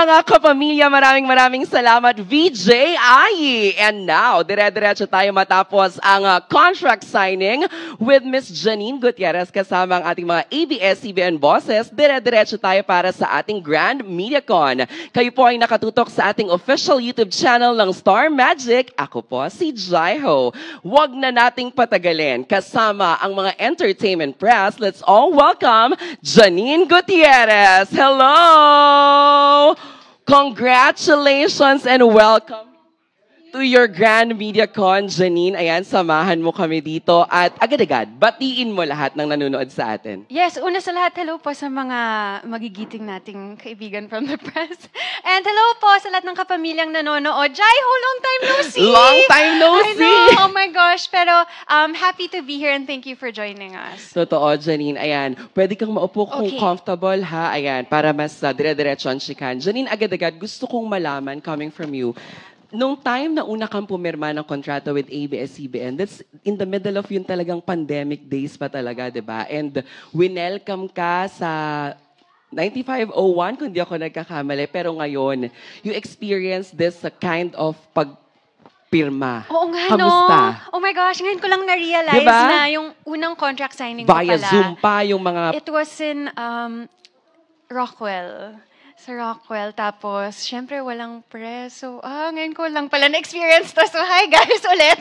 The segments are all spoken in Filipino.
mga kapamilya, maraming salamat, VJ Ai. And now, dire-diretso tayo matapos ang contract signing with Miss Janine Gutierrez kasama ang ating mga ABS-CBN bosses. Dire-diretso tayo para sa ating Grand MediaCon. Kayo po ay nakatutok sa ating official YouTube channel ng Star Magic. Ako po si Jaiho. Huwag na nating patagalin. Kasama ang mga entertainment press, let's all welcome Janine Gutierrez. Hello! Congratulations and welcome to your Grand MediaCon, Janine. Ayan, samahan mo kami dito at agad-agad, batiin mo lahat ng nanonood sa atin. Yes, una sa lahat, hello po sa mga magigiting nating kaibigan from the press. And hello po sa lahat ng kapamilyang nanonood. Jaiho, long time no see! Long time no I see! know, oh my gosh. Pero happy to be here and thank you for joining us. Totoo, Janine. Ayan, pwede kang maupo kung Okay. comfortable, ha? Ayan, para mas dire-diretso ang chikan. Janine, agad-agad, gusto kong malaman, coming from you, nung time na una kang pumirma ng kontrata with ABS-CBN, that's in the middle of yun talagang pandemic days pa talaga, di ba? And winelcome ka sa 9501, kung di ako nagkakamali. Pero ngayon, you experience this kind of pagpirma. Oo nga, Kamusta? no? Oh my gosh, ngayon ko lang na-realize Diba? na yung unang contract signing ko Via pala. Zoom pa yung mga... It was in Rockwell. Sa Rockwell. Tapos, syempre, walang press. So, ngayon ko lang pala na-experience to. So, hi guys ulit.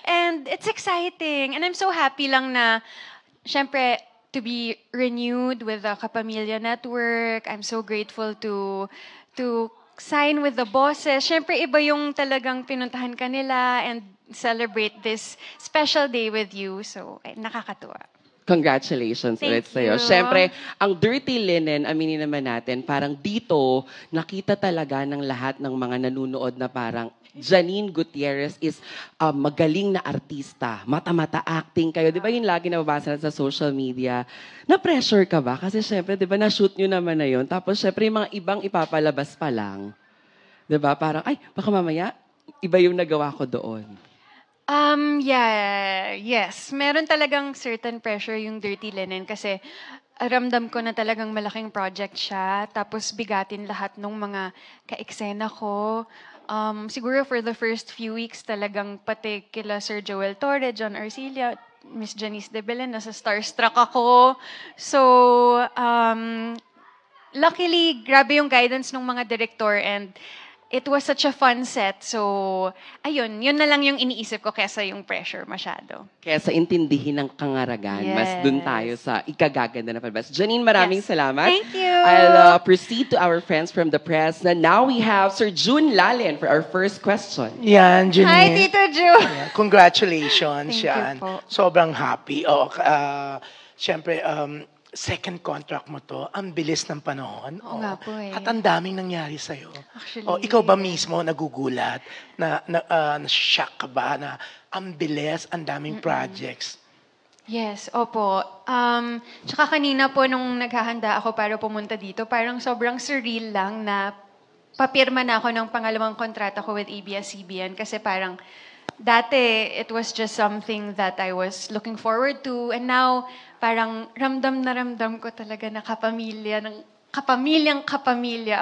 And it's exciting. And I'm so happy lang na, syempre, to be renewed with the Kapamilya Network. I'm so grateful to sign with the bosses. Syempre, iba yung talagang pinuntahan kanila and celebrate this special day with you. So, nakakatuwa. Congratulations Thank ulit sa'yo. you. Siyempre, ang dirty linen, aminin naman natin, parang dito, nakita talaga ng lahat ng mga nanunood na parang Janine Gutierrez is magaling na artista. Mata-mata acting kayo. Di ba yun lagi nababasa natin sa social media? Na-pressure ka ba? Kasi syempre, di ba, na-shoot nyo naman na yun. Tapos syempre, yung mga ibang ipapalabas pa lang. Di ba? Parang, ay, baka mamaya, iba yung nagawa ko doon. Yes. Meron talagang certain pressure yung Dirty Linen kasi ramdam ko na talagang malaking project siya. Tapos bigatin lahat ng mga ka-eksena ko. Siguro for the first few weeks talagang pati kila Sir Joel Torre, John Arcilla, Miss Janice de Belen, nasa starstruck ako. So, luckily, grabe yung guidance ng mga director and it was such a fun set. So, ayun, yun na lang yung iniisip ko kesa yung pressure masyado. Kaya sa intindihin ng kangaragan, mas dun tayo Yes. sa ikagaganda na palabas. Janine, maraming Yes. salamat. Thank you. I'll proceed to our friends from the press. Na now we have Sir June Lalin for our first question. Yan, Janine. Hi, Tito Ju! Yeah, congratulations. Thank you yan. po. Sobrang happy. Siyempre, second contract mo to, ang bilis ng panahon. Oo nga po eh. At ang daming nangyari sa'yo. Actually, Ikaw ba mismo nagugulat? Na-shock ka ba na ang bilis, ang daming projects? Yes, opo. Tsaka kanina po nung naghahanda ako para pumunta dito, parang sobrang surreal lang na papirma na ako ng pangalawang kontrata ko with ABS-CBN kasi parang dati it was just something that I was looking forward to and now parang ramdam na ramdam ko talaga na kapamilya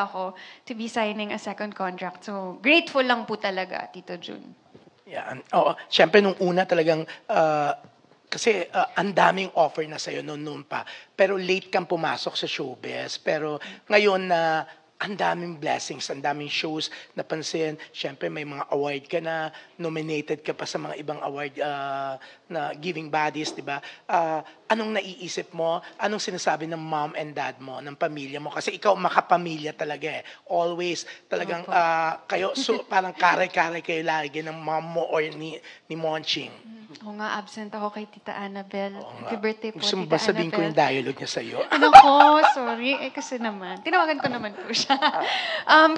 ako to be signing a second contract. So, grateful lang po talaga, Tito June. Yan. Siyempre, nung una talagang, kasi ang daming offer na sa'yo noon pa. Pero late kang pumasok sa showbiz. Pero ngayon na ang daming blessings, ang daming shows napansin. Siyempre, may mga award ka na, nominated ka pa sa mga ibang award na giving bodies, di ba? Anong naiisip mo? Anong sinasabi ng mom and dad mo, ng pamilya mo? Kasi ikaw makapamilya talaga eh. Always, talagang kayo, parang kare-kare kayo lagi ng mom mo or ni Monching. Oo nga, absent ako kay Tita Annabel. Happy birthday po, Gusto mo Tita ba sabihin ko Annabel. yung dialogue niya sa'yo? Ano ko, sorry. Kasi naman, tinawagan ko naman po siya.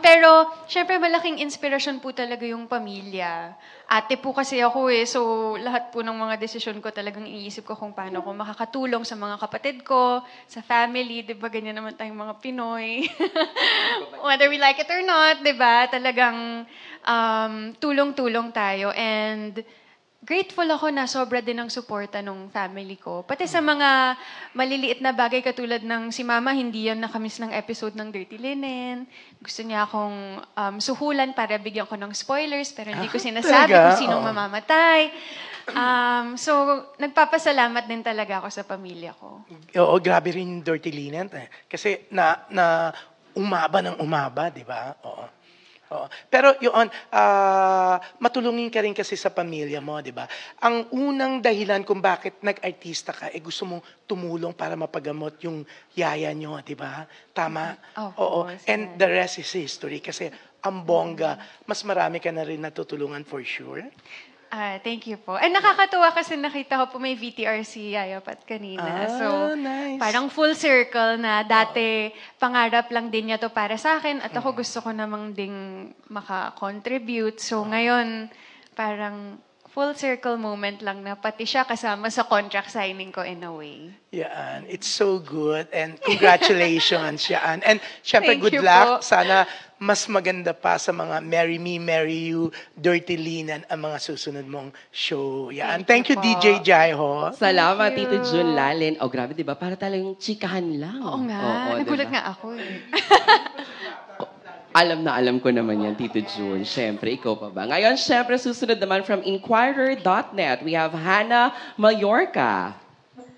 Pero, syempre, malaking inspirasyon po talaga yung pamilya. Ate po kasi ako eh, so lahat po ng mga desisyon ko talagang iniisip ko kung paano ko makakatulong sa mga kapatid ko, sa family, di ba, ganyan naman tayong mga Pinoy. Whether we like it or not, di ba, talagang tulong-tulong tayo. And grateful ako na sobra din ang suporta ng family ko. Pati sa mga maliliit na bagay katulad ng si Mama, hindi yan nakamiss ng episode ng Dirty Linen. Gusto niya akong suhulan para bigyan ko ng spoilers, pero hindi ko sinasabi talaga? kung sinong Oo. mamamatay. So, nagpapasalamat din talaga ako sa pamilya ko. Oo, grabe rin yung Dirty Linen. Kasi na umaba ng umaba, di ba? Oo. Oo. Pero yun, matulungin ka rin kasi sa pamilya mo, di ba? Ang unang dahilan kung bakit nag-artista ka, gusto mong tumulong para mapagamot yung yaya nyo, di ba? Tama? Of Oo. course, And the rest is history kasi ang bongga, mas marami ka na rin natutulungan for sure. Thank you po. Nakakatuwa kasi nakita ko po may VTR si Yaya Pat kanina. So, Nice. parang full circle na dati pangarap lang din niya to para sa akin at ako gusto ko namang ding maka-contribute. So, ngayon, parang full circle moment lang na pati siya kasama sa contract signing ko in a way. Yan. It's so good. And congratulations, yan. And syempre, Thank good you luck. po. Sana mas maganda pa sa mga Marry Me, Marry You, Dirty Linen, ang mga susunod mong show. Yan. Thank you, po. DJ Jaiho. Salamat, Thank Tito you. Jun Lalin. Oh, grabe, di ba? Para talagang chikahan lang. Oo nga. Nagulat diba? nga ako eh. Alam na alam ko naman yan, Tito June. Siyempre, ikaw pa ba? Ngayon, siyempre, susunod naman from Inquirer.net, we have Hannah Mallorca.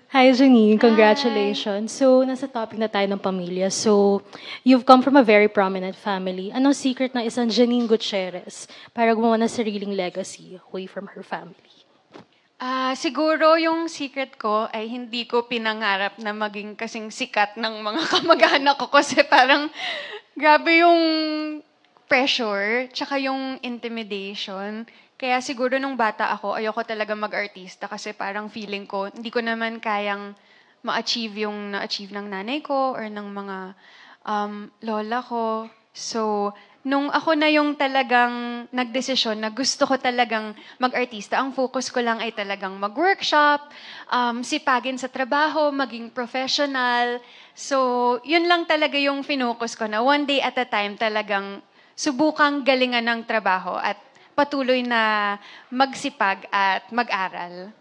Hi, Janine. Congratulations. So, nasa topic na tayo ng pamilya. So, you've come from a very prominent family. Anong secret ng isang Janine Gutierrez para gumawa ng sariling legacy away from her family? Siguro yung secret ko ay hindi ko pinangarap na maging kasing sikat ng mga kamag-anak ko kasi parang grabe yung pressure tsaka yung intimidation. Kaya siguro nung bata ako, ayoko talaga mag-artista kasi parang feeling ko, hindi ko naman kayang ma-achieve yung na-achieve ng nanay ko or ng mga lola ko. So, nung ako na yung talagang nagdesisyon na gusto ko talagang mag-artista, ang focus ko lang ay talagang mag-workshop, sipagin sa trabaho, maging professional. So, yun lang talaga yung finocus ko na one day at a time talagang subukang galingan ng trabaho at patuloy na magsipag at mag-aral.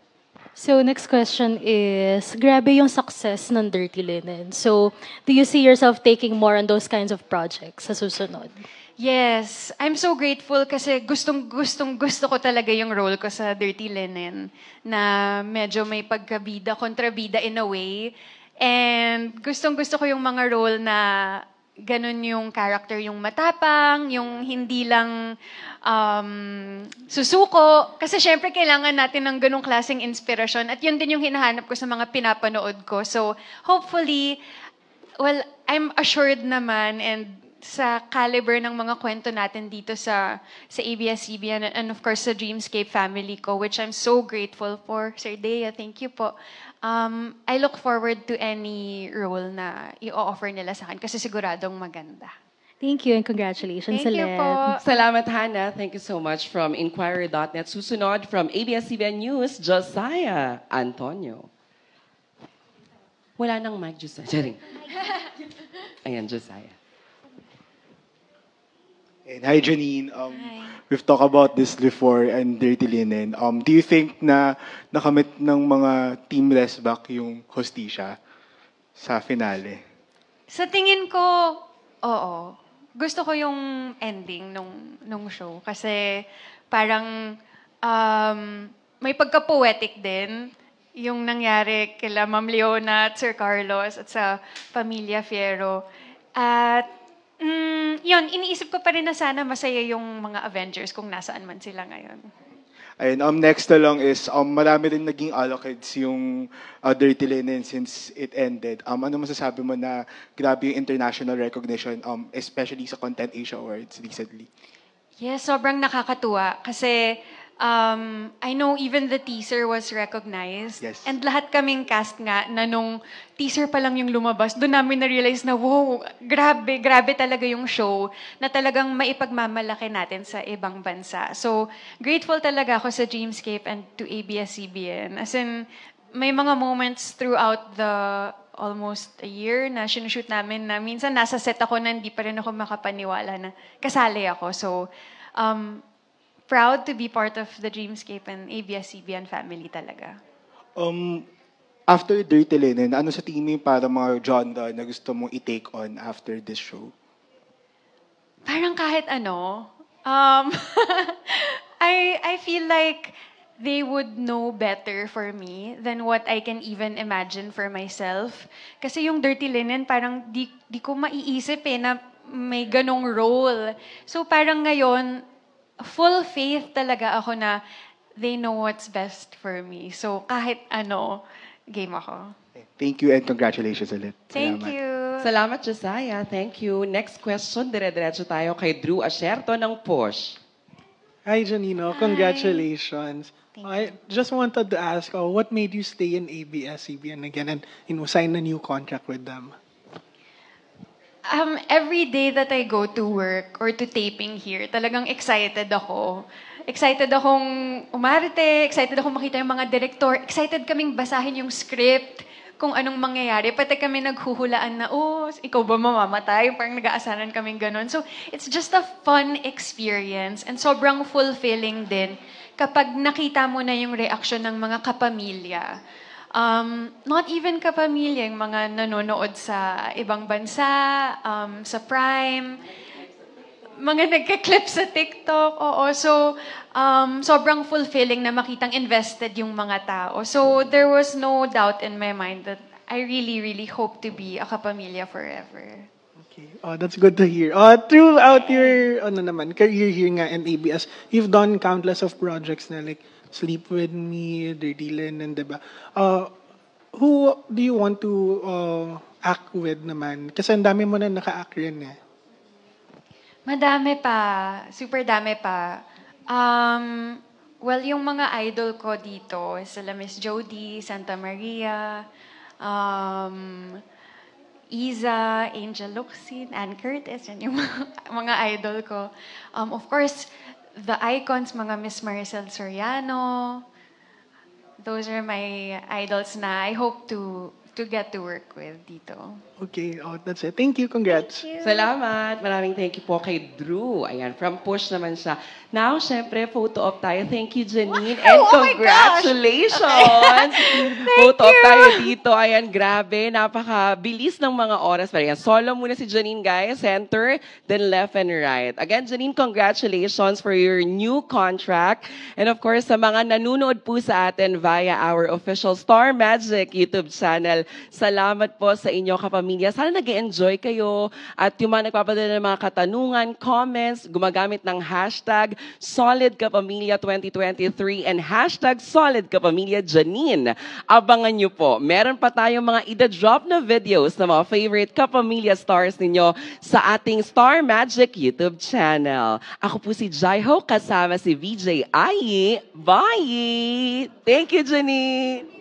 So, next question is, grabe yung success ng Dirty Linen. So, do you see yourself taking more on those kinds of projects sa susunod? Yes, I'm so grateful kasi gusto ko talaga yung role ko sa Dirty Linen na medyo may pagkabida, kontrabida in a way. And gusto ko yung mga role na ganun yung character, yung matapang, yung hindi lang susuko. Kasi syempre kailangan natin ng ganung klaseng inspirasyon at yun din yung hinahanap ko sa mga pinapanood ko. So hopefully, well, I'm assured naman and sa caliber ng mga kwento natin dito sa ABS-CBN and of course sa Dreamscape family ko, which I'm so grateful for. Sir Dea, thank you po. I look forward to any role na i-offer nila sa akin kasi siguradong maganda. Thank you and congratulations Thank you ulit. po. Salamat, Hannah. Thank you so much from Inquirer.net. Susunod from ABS-CBN News, Josiah Antonio. Wala nang mic, Josiah. Charing. Ayan, Josiah. And hi, Janine. We've talked about this before and Dirty Linen. Do you think na nakamit ng mga Team Lesback yung hostisya sa finale? Sa tingin ko, oo. Gusto ko yung ending nung show kasi parang may pagka-poetic din yung nangyari kila Ma'am Leona at Sir Carlos at sa Pamilya Fierro. At yun, iniisip ko pa rin na sana masaya yung mga Avengers kung nasaan man sila ngayon. Ayun, next na lang is, marami rin naging allocates yung Dirty Linen since it ended. Ano masasabi mo na grabe yung international recognition, especially sa Content Asia Awards recently? Yes, sobrang nakakatuwa kasi I know even the teaser was recognized. Yes. And lahat kaming cast nga na nung teaser pa lang yung lumabas, doon namin na-realize na wow, grabe talaga yung show na talagang maipagmamalaki natin sa ibang bansa. So, grateful talaga ako sa Dreamscape and to ABS-CBN. As in, may mga moments throughout the almost a year na sinushoot namin na minsan nasa set ako na hindi pa rin ako makapaniwala na kasali ako. So, proud to be part of the Dreamscape and ABS-CBN family talaga. After Dirty Linen, ano sa tingin mo yung para mga genre na gusto mong i-take on after this show? Parang kahit ano. I feel like they would know better for me than what I can even imagine for myself. Kasi yung Dirty Linen, parang di ko maiisip na may ganong role. So parang ngayon, full faith talaga ako na they know what's best for me. So kahit ano, game ako. Thank you and congratulations ulit. Thank Salamat. you. Salamat, Josiah. Thank you. Next question, dire-diretso tayo kay Drew Asierto ng Push. Hi, Janino. Congratulations. I just wanted to ask, what made you stay in ABS-CBN again and sign a new contract with them? Every day that I go to work or to taping here, talagang excited ako. Excited akong umarte, excited akong makita yung mga director, excited kaming basahin yung script, kung anong mangyayari. Pati kami naghuhulaan na, ikaw ba mamamatay? Parang nag-aasaran kaming ganun. So, it's just a fun experience and sobrang fulfilling din kapag nakita mo na yung reaction ng mga kapamilya. Not even kapamilya, yung mga nanonood sa ibang bansa, sa Prime, mga nagka-clip sa TikTok, oo. So, sobrang fulfilling na makitang invested yung mga tao. So, there was no doubt in my mind that I really, really hope to be a kapamilya forever. Okay. That's good to hear. Throughout your career here nga in ABS, you've done countless of projects na like Sleep With Me, Dirty Linen, diba? Who do you want to act with naman? Kasi ang dami mo na naka-act rin eh. Madami pa. Super dami pa. Well, yung mga idol ko dito, sila Miss Jody, Santa Maria, Iza, Angel Luxin, Ann Curtis, yan yung mga idol ko. Of course, the icons, mga Miss Maricel Soriano, those are my idols na I hope to get to work with dito. Okay, that's it. Thank you. Congrats. Thank you. Salamat. Maraming thank you po kay Drew. Ayan, from Push naman siya. Now, syempre, photo op tayo. Thank you, Janine. And Oh my gosh! congratulations! Photo op tayo dito. Ayan, grabe. Napakabilis ng mga oras. Pero yan, solo muna si Janine, guys. Center, then left and right. Again, Janine, congratulations for your new contract. And of course, sa mga nanonood po sa atin via our official Star Magic YouTube channel, salamat po sa inyo, kapamilya. Sana nag-enjoy kayo at yung mga nagpapadala ng mga katanungan, comments, gumagamit ng hashtag SolidKapamilya2023 and hashtag SolidKapamilya Janine. Abangan nyo po. Meron pa tayong mga ida-drop na videos ng mga favorite Kapamilya stars ninyo sa ating Star Magic YouTube channel. Ako po si Jaiho kasama si VJ Ai. Bye! Thank you, Janine!